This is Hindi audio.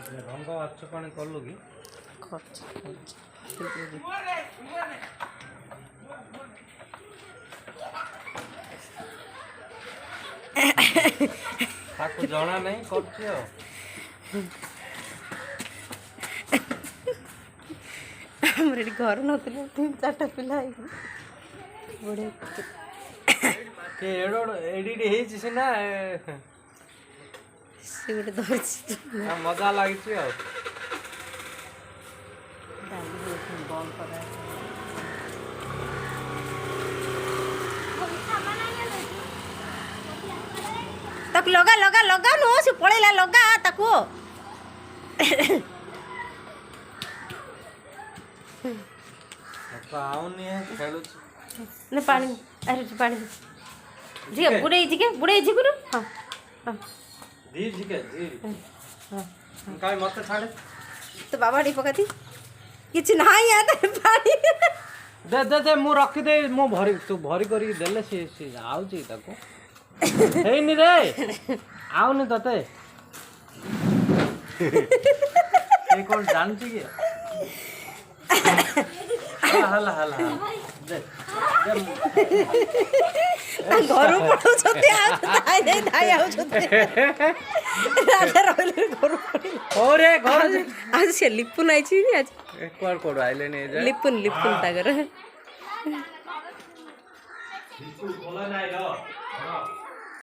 रंग आछ पानी कलु कि ताको जना नहीं करछियो हमरे घर नथिले 3-4टा पिला बड़े के एडिट हेछि सिना से गोटे धरछि मजा लागिछि आ बॉल करा तक लगा लगा लगा नो से पळेला लगा ताको आउनी है खेलु ने पानी अरे पानी जी बुड़े जी गुरु हां हां दी जी के दी काई मत छाड़े तो बाबा डी पकाती किछ नाही यार पानी दे दे दे मु रखी दे मु भरी तू भरी करी देले से आउ छी ताको हे नि रे आउनी तते ए कोन जान छी के हला हला दे घर पड़ो छते आइ दे धाई आउ छते राजा रहले घर ओरे घर आज से लिपुन आई छी आज कोड कोड आइले ने जा लिपुन तागर लिपुन खोला नाही रो